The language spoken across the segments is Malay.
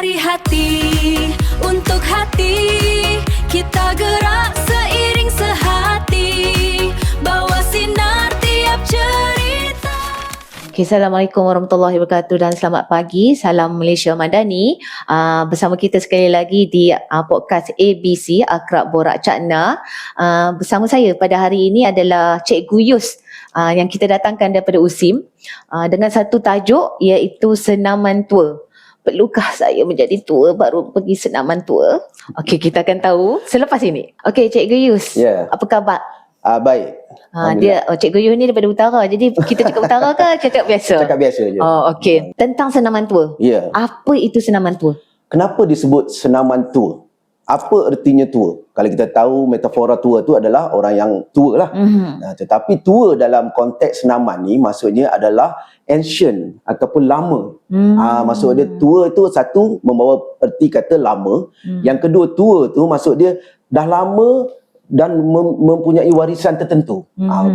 dari hati untuk hati, kita gerak seiring sehati, bawa sinar tiap cerita. Okay, Assalamualaikum warahmatullahi wabarakatuh dan selamat pagi. Salam Malaysia Madani. Bersama kita sekali lagi di podcast ABC Akrab Borak Cakna. Bersama saya pada hari ini adalah Cikgu Yus yang kita datangkan daripada USIM dengan satu tajuk iaitu senaman tua. Perlukah saya menjadi tua baru pergi senaman tua? Okey, kita akan tahu selepas ini. Okey, Cikgu Yus. Apa khabar? Baik. Cikgu Yus ni daripada utara. Jadi kita cakap utara ke cakap biasa? Cakap biasa je. Oh, okey. Tentang senaman tua. Ya. Apa itu senaman tua? Kenapa disebut senaman tua? Apa ertinya tua? Kalau kita tahu metafora tua tu adalah orang yang tua lah. Tetapi tua dalam konteks senaman ni maksudnya adalah ancient ataupun lama. Maksud dia tua tu satu membawa erti kata lama. Yang kedua tua tu maksud dia dah lama dan mempunyai warisan tertentu.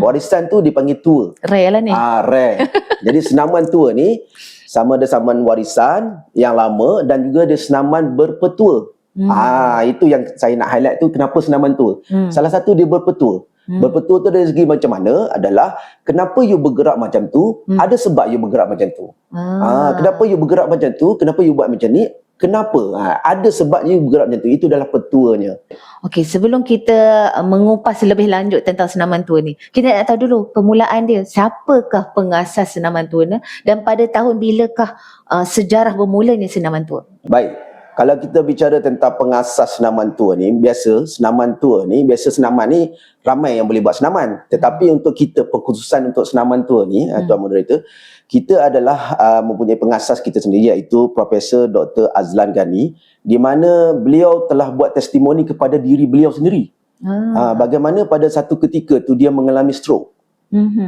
Warisan tu dipanggil tua. Rare lah ni. Rare. Jadi senaman tua ni sama ada senaman warisan yang lama dan juga ada senaman berpetua. Itu yang saya nak highlight tu, kenapa senaman tua. Salah satu dia berpetua. Berpetua tu dari segi macam mana adalah kenapa you bergerak macam tu, ada sebab you bergerak macam tu. Kenapa you bergerak macam tu, kenapa you buat macam ni, kenapa? Ada sebab you bergerak macam tu. Itu adalah petuanya. Okey, sebelum kita mengupas lebih lanjut tentang senaman tua ni, kita nak tahu dulu permulaan dia. Siapakah pengasas senaman tua ni dan pada tahun bilakah sejarah bermulanya senaman tua? Baik. Kalau kita bicara tentang pengasas senaman tua ni, biasa senaman ni ramai yang boleh buat senaman. Tetapi untuk kita, pengkhususan untuk senaman tua ni, Tuan Moderator, kita adalah mempunyai pengasas kita sendiri iaitu Profesor Dr. Azlan Ghani, di mana beliau telah buat testimoni kepada diri beliau sendiri. Bagaimana pada satu ketika tu dia mengalami stroke.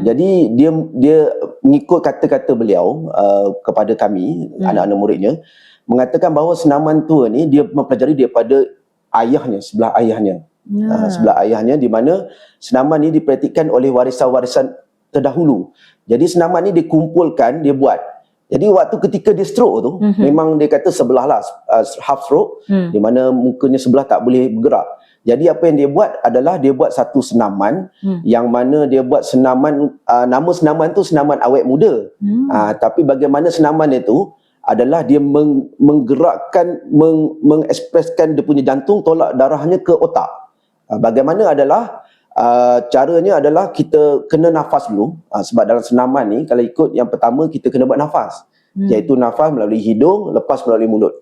Jadi dia mengikut kata-kata beliau kepada kami, anak-anak muridnya, mengatakan bahawa senaman tua ni dia mempelajari daripada ayahnya, sebelah ayahnya. Sebelah ayahnya, di mana senaman ni dipraktikkan oleh warisan-warisan terdahulu. Jadi senaman ni dikumpulkan, dia buat. Jadi waktu ketika dia stroke tu, memang dia kata sebelah lah, half stroke, di mana mukanya sebelah tak boleh bergerak. Jadi apa yang dia buat adalah dia buat satu senaman, yang mana dia buat senaman, nama senaman tu senaman awet muda. Tapi bagaimana senaman itu adalah dia menggerakkan, mengekspreskan dia punya jantung, tolak darahnya ke otak. Bagaimana adalah caranya adalah kita kena nafas dulu. Sebab dalam senaman ni, kalau ikut yang pertama kita kena buat nafas. Iaitu nafas melalui hidung, lepas melalui mulut.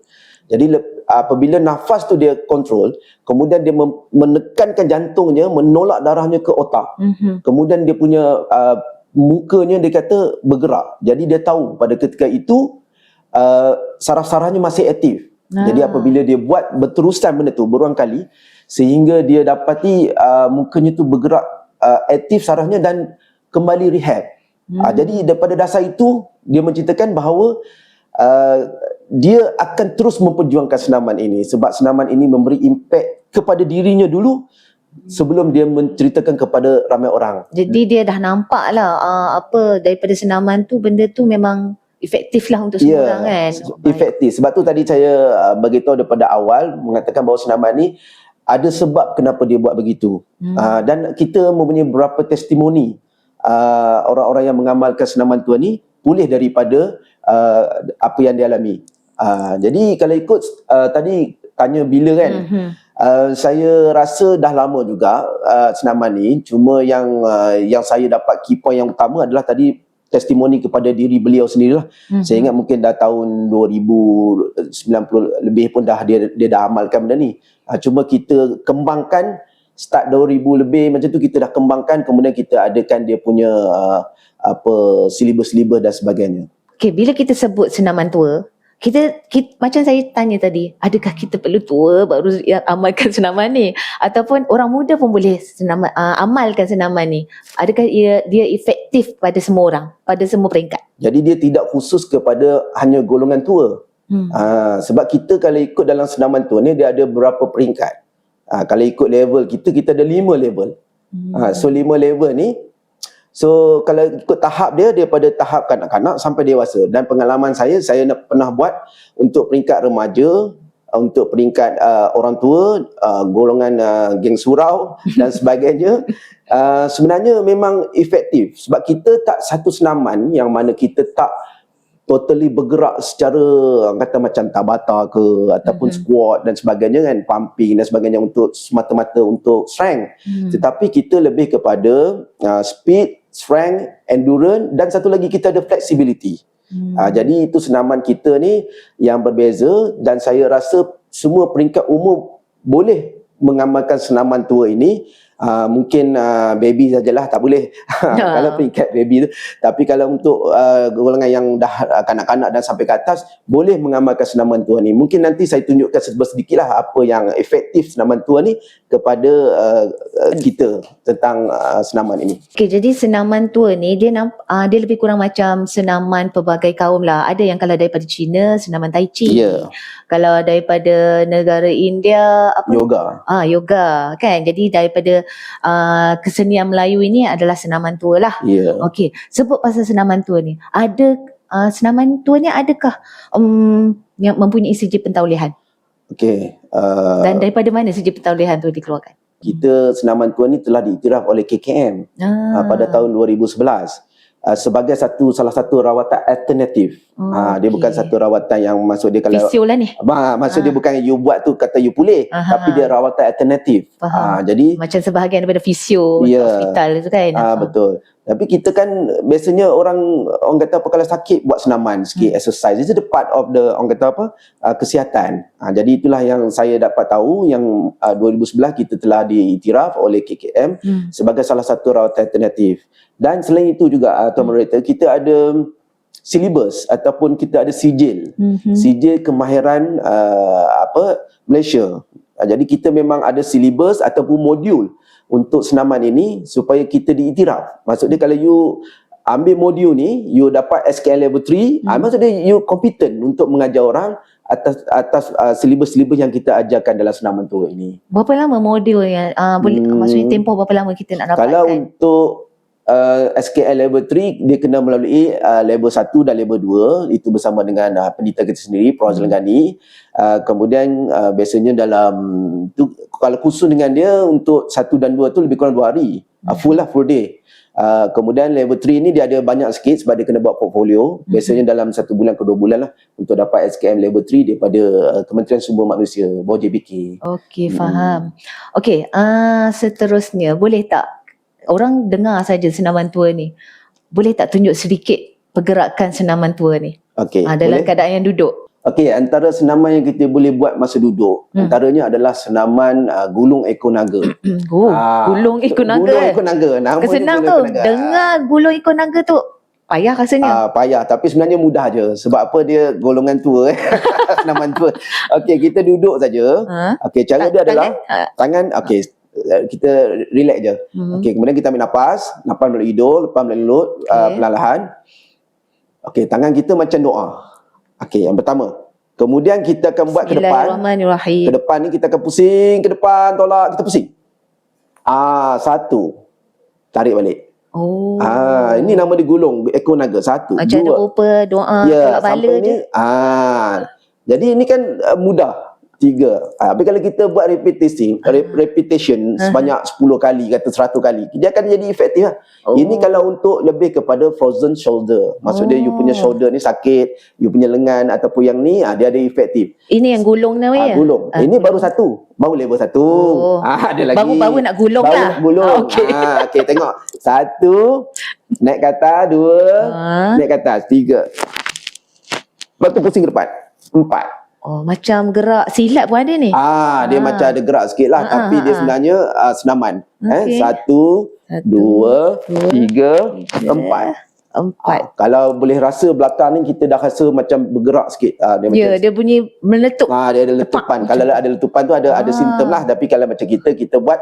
Jadi apabila nafas tu dia kontrol, kemudian dia menekankan jantungnya, menolak darahnya ke otak. Kemudian dia punya mukanya dia kata bergerak. Jadi dia tahu pada ketika itu saraf-sarafnya masih aktif. Jadi apabila dia buat berterusan benda tu berulang kali, sehingga dia dapati mukanya tu bergerak aktif sarafnya dan kembali rehab. Jadi daripada dasar itu dia menceritakan bahawa dia akan terus memperjuangkan senaman ini, sebab senaman ini memberi impak kepada dirinya dulu sebelum dia menceritakan kepada ramai orang. Jadi dia dah nampak lah daripada senaman tu, benda tu memang efektif lah untuk semua orang kan. Efektif. Sebab tu tadi saya beritahu daripada awal, mengatakan bahawa senaman ni ada sebab kenapa dia buat begitu. Dan kita mempunyai beberapa testimoni orang-orang yang mengamalkan senaman tua ni pulih daripada apa yang dia alami. Jadi kalau ikut tadi tanya bila kan, saya rasa dah lama juga senaman ni. Cuma yang saya dapat key point yang utama adalah tadi testimoni kepada diri beliau sendirilah. Saya ingat mungkin dah tahun 2090 lebih pun dah dia dah amalkan benda ni. Cuma kita kembangkan, start 2000 lebih macam tu kita dah kembangkan, kemudian kita adakan dia punya silibus-silibus dan sebagainya. Okay, bila kita sebut senaman tua, kita macam saya tanya tadi, adakah kita perlu tua baru amalkan senaman ni, ataupun orang muda pun boleh amalkan senaman ni? Adakah dia efektif pada semua orang, pada semua peringkat? Jadi dia tidak khusus kepada hanya golongan tua. Sebab kita kalau ikut dalam senaman tua ni dia ada beberapa peringkat. Kalau ikut level kita ada 5 level. So 5 level ni So kalau ikut tahap dia daripada tahap kanak-kanak sampai dewasa. Dan pengalaman saya pernah buat untuk peringkat remaja, untuk peringkat orang tua, golongan geng surau dan sebagainya. Sebenarnya memang efektif sebab kita tak satu senaman yang mana kita tak totally bergerak secara kata macam tabata ke ataupun squat dan sebagainya kan, pumping dan sebagainya untuk semata-mata untuk strength. Tetapi kita lebih kepada speed, strength, endurance dan satu lagi kita ada flexibility. Jadi itu senaman kita ni yang berbeza dan saya rasa semua peringkat umur boleh mengamalkan senaman tua ini. Mungkin baby sajalah tak boleh kalau peringkat baby tu, tapi kalau untuk golongan yang dah kanak-kanak dan sampai ke atas boleh mengamalkan senaman tua ni. Mungkin nanti saya tunjukkan sedikit lah apa yang efektif senaman tua ni kepada kita tentang senaman ini. Okey, jadi senaman tua ni dia dia lebih kurang macam senaman pelbagai kaum lah. Ada yang kalau daripada China senaman Tai Chi. Ya. Kalau daripada negara India apa? Yoga. Yoga kan. Jadi daripada kesenian Melayu ini adalah senaman tua lah. Ya. Okey, sebut pasal senaman tua ni. Ada senaman tua ni adakah yang mempunyai sijil pentaulihan? Okey. Dan daripada mana sijil pentaulihan tu dikeluarkan? Kita senaman tua ni telah diiktiraf oleh KKM pada tahun 2011. Sebagai salah satu rawatan alternatif. Dia bukan satu rawatan yang maksud dia kalau Fisio lah ni. maksud dia bukan you buat tu kata you pulih, tapi dia rawatan alternatif. Jadi macam sebahagian daripada fisio hospital tu kan. Betul. Tapi kita kan biasanya orang kata apa, kalau sakit buat senaman sikit, exercise. Itu the part of the orang kata apa, kesihatan. Jadi itulah yang saya dapat tahu yang 2011 kita telah diiktiraf oleh KKM sebagai salah satu rawatan alternatif. Dan selain itu juga Tuan Moderator, kita ada silibus ataupun kita ada sijil. Sijil kemahiran Malaysia. Jadi kita memang ada silibus ataupun modul untuk senaman ini supaya kita diiktiraf. Maksudnya kalau you ambil modul ni, you dapat SKL level 3, maksudnya you competent untuk mengajar orang atas silibus-silibus yang kita ajarkan dalam senaman tua ini. Berapa lama modul yang maksudnya tempoh berapa lama kita nak dapatkan? Kalau untuk SKL level 3 dia kena melalui level 1 dan level 2, itu bersama dengan pendeta kita sendiri, Prof. Zelenggani. Kemudian biasanya dalam tu, kalau khusus dengan dia untuk 1 dan 2 tu lebih kurang 2 hari, full day. Kemudian level 3 ni dia ada banyak sikit sebab dia kena buat portfolio. Biasanya dalam 1 bulan ke 2 bulan lah untuk dapat SKM level 3 daripada Kementerian Sumber Manusia, bawah JBK. Okey, faham. Okey, seterusnya boleh tak orang dengar saja senaman tua ni, boleh tak tunjuk sedikit pergerakan senaman tua ni? Okey, dalam keadaan yang duduk. Okey, antara senaman yang kita boleh buat masa duduk, antaranya adalah senaman gulung ekor naga. Gulung ekor naga. Gulung ekor naga. Nama kesenang dia tu. gulung ekor naga. Dengar gulung ekor naga tu payah rasanya. Payah, tapi sebenarnya mudah je. Sebab apa, dia golongan tua senaman tua. Okey, kita duduk saja. Okey, cara dia adalah tangan, okey, kita relax je. Okey, kemudian kita ambil nafas melalui hidung, lepas melalui mulut, perlahan-lahan. Okey, tangan kita macam doa. Okey, yang pertama. Kemudian kita akan buat ke depan. Bismillahirrahmanirrahim. Ke depan ni kita akan pusing ke depan, tolak, kita pusing. Satu. Tarik balik. Ini nama dia gulung ekor naga. Satu, macam dua. rupa doa tolak bala sampai ni. Jadi ini kan mudah. 3. Tapi kalau kita buat repetition sebanyak 10 kali, kata 100 kali, dia akan jadi efektif lah. Ini kalau untuk lebih kepada frozen shoulder. Maksudnya you punya shoulder ni sakit, you punya lengan ataupun yang ni, dia ada efektif. Ini yang gulung namanya? Gulung. Ini baru satu. Baru level 1. Ada lagi. Baru nak gulung baru lah. Nak gulung. Okey, tengok. 1, naik ke atas. 2, naik ke atas. 3. Lepas tu pusing ke depan. 4. Macam gerak silat pun ada ni. Dia macam ada gerak sikit lah, tapi dia sebenarnya senaman. 1, 2, 3, 4. Kalau boleh rasa belakang ni kita dah rasa macam bergerak sikit. Dia bunyi meletup. Dia ada letupan. Kalau ada letupan tu ada simptom lah. Tapi kalau macam kita buat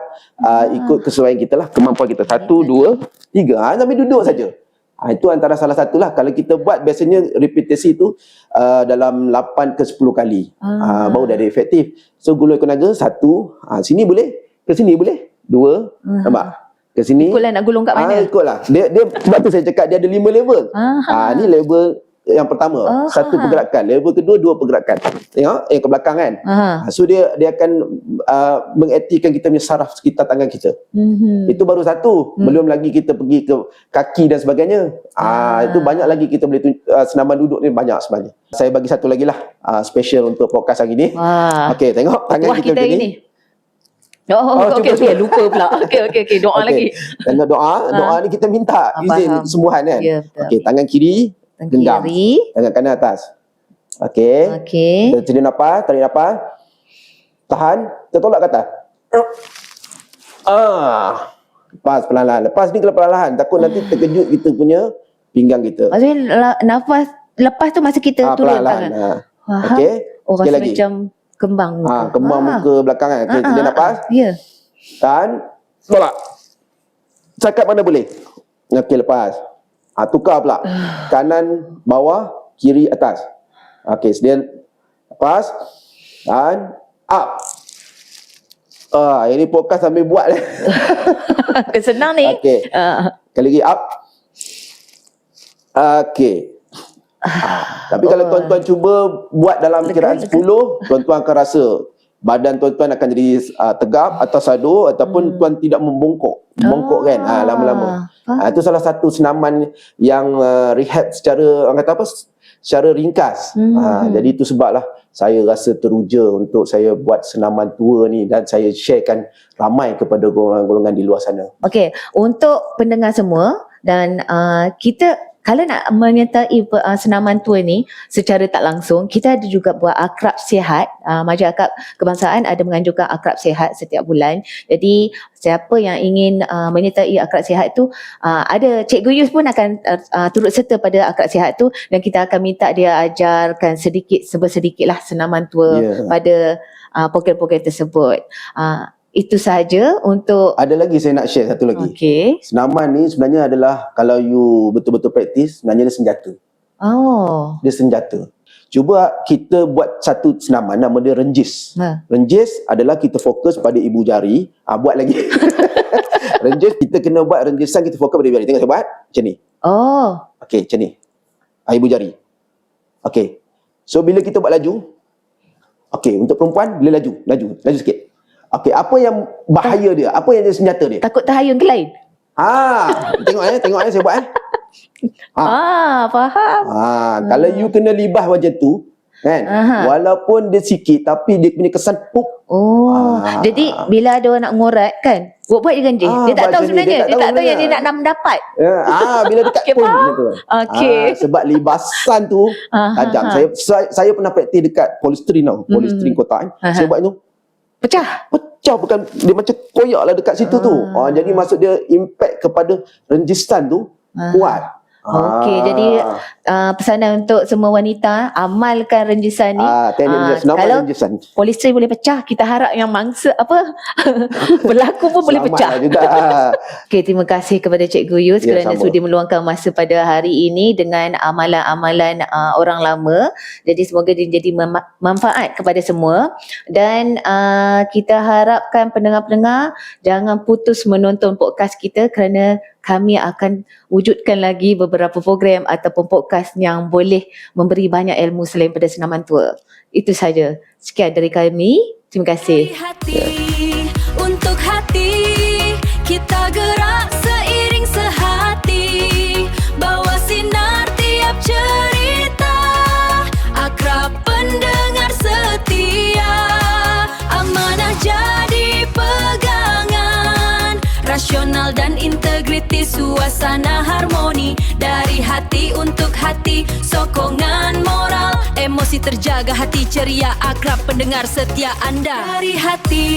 ikut kesesuaian kita lah, kemampuan kita. 1, 2, 3. Sambil duduk saja. Itu antara salah satulah. Kalau kita buat biasanya repetisi tu dalam 8 ke 10 kali. Baru dah ada efektif. So gulung ekor naga 1, sini boleh, ke sini boleh. 2, nampak? ke sini. Ikutlah nak gulung kat mana. Ikutlah. Dia sebab tu saya cakap dia ada 5 level. Ni level yang pertama, satu pergerakan. Level kedua, 2 pergerakan. Tengok ke belakang kan. So dia akan mengaktifkan kita punya saraf sekitar tangan kita. Itu baru satu. Belum lagi kita pergi ke kaki dan sebagainya. Itu banyak lagi kita boleh senaman duduk ni banyak sebenarnya. Saya bagi satu lagi lah special untuk podcast hari ni. Okey, tengok tangan kita macam ni. Okey, lupa pula. Okey, doa lagi. Tengok doa ni kita minta izin sembuhan kan. Okey, tangan kiri genggam, tangan kanan atas. Okey. Kita tarik nafas, tahan, kita tolak ke atas. Lepas perlahan-lahan. Lepas ni kalau perlahan-lahan, takut nanti terkejut kita punya pinggang kita. Maksudnya nafas lepas tu masa kita turun tangan. Okey. Sekali lagi. Macam kembang muka. Kembang muka belakang kan. Okey, tarik nafas. Tahan, tolak. Cakap mana boleh. Okey, lepas. Tukar pula. Kanan, bawah, kiri, atas. Okey, sedia. Lepas. Dan up. Ini podcast sambil buat. Senang ni. Okey. Kali lagi up. Okey. Tapi kalau tuan-tuan cuba buat dalam kiraan 10, tuan-tuan akan rasa badan tuan-tuan akan jadi tegap atau sado ataupun tuan tidak membongkok kan lama-lama. Itu salah satu senaman yang rehab secara orang kata apa, secara ringkas. Jadi itu sebablah saya rasa teruja untuk saya buat senaman tua ni dan saya sharekan ramai kepada golongan-golongan di luar sana. Okey, untuk pendengar semua dan kita kalau nak menyertai senaman tua ni secara tak langsung, kita ada juga buat akrab sihat. Majlis Akrab Kebangsaan ada menganjurkan akrab sihat setiap bulan. Jadi siapa yang ingin menyertai akrab sihat tu, ada Cikgu Yus pun akan turut serta pada akrab sihat tu dan kita akan minta dia ajarkan sedikit-sedikit lah senaman tua pada program-program tersebut. Itu sahaja untuk... Ada lagi saya nak share satu lagi. Okey. Senaman ni sebenarnya adalah kalau you betul-betul praktis, sebenarnya dia senjata. Dia senjata. Cuba kita buat satu senaman nama dia renjis. Renjis adalah kita fokus pada ibu jari. Buat lagi. Renjis kita kena buat renjisan, kita fokus pada ibu jari. Tengok saya buat macam ni. Okey, macam ni. Ibu jari. Okey. So bila kita buat laju, okey, untuk perempuan bila laju sikit. Okey, apa yang bahaya dia? Apa yang dia senjata dia? Takut terhayun ke lain? Tengok saya buat faham. Kalau you kena libah macam tu, kan? Walaupun dia sikit tapi dia punya kesan puk. Jadi bila ada orang nak ngorat kan, buat je ganjil. Dia tak tahu sebenarnya. Dia tak tahu yang dia nak mendapat. Bila dekat pun gitu. Sebab libasan tu tajam. Saya pernah praktis dekat polistrin tau. Polistrin kotak. Saya buat tu. Pecah bukan dia macam koyak lah dekat situ tu. Jadi maksud dia impact kepada renjisan tu kuat. Okey, jadi pesanan untuk semua wanita, amalkan renjisan ni. Teknik kalau renjisan. Polistrin boleh pecah, kita harap yang mangsa berlaku pun boleh pecah. Okey, terima kasih kepada Cikgu Yus kerana sudi meluangkan masa pada hari ini dengan amalan-amalan orang lama. Jadi semoga dia jadi manfaat kepada semua dan kita harapkan pendengar-pendengar jangan putus menonton podcast kita kerana kami akan wujudkan lagi beberapa program ataupun podcast yang boleh memberi banyak ilmu selain pada senaman tua. Itu saja. Sekian dari kami. Terima kasih. Dari hati untuk hati, kita gerak seiring sehati, bawa sinar tiap cerita, akrab pendengar setia, amanah jadi pegangan, rasional dan integritas, suasana harmoni. Dari hati untuk hati, sokongan moral, emosi terjaga, hati ceria, akrab pendengar setia anda. Dari hati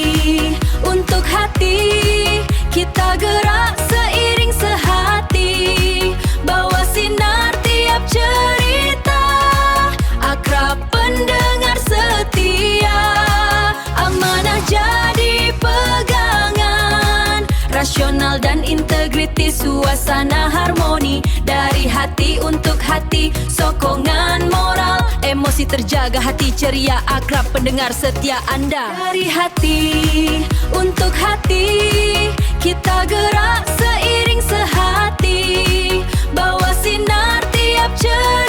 untuk hati, kita gerak seiring sehati, bawa sinar tiap cerita, akrab pendengar setia, amanah jadi pegangan, rasional dan integritas, suasana harmoni. Dari hati untuk hati, sokongan moral, emosi emosi terjaga, hati ceria, akrab pendengar setia anda. Dari hati untuk hati, kita gerak seiring sehati, bawa sinar tiap cerita.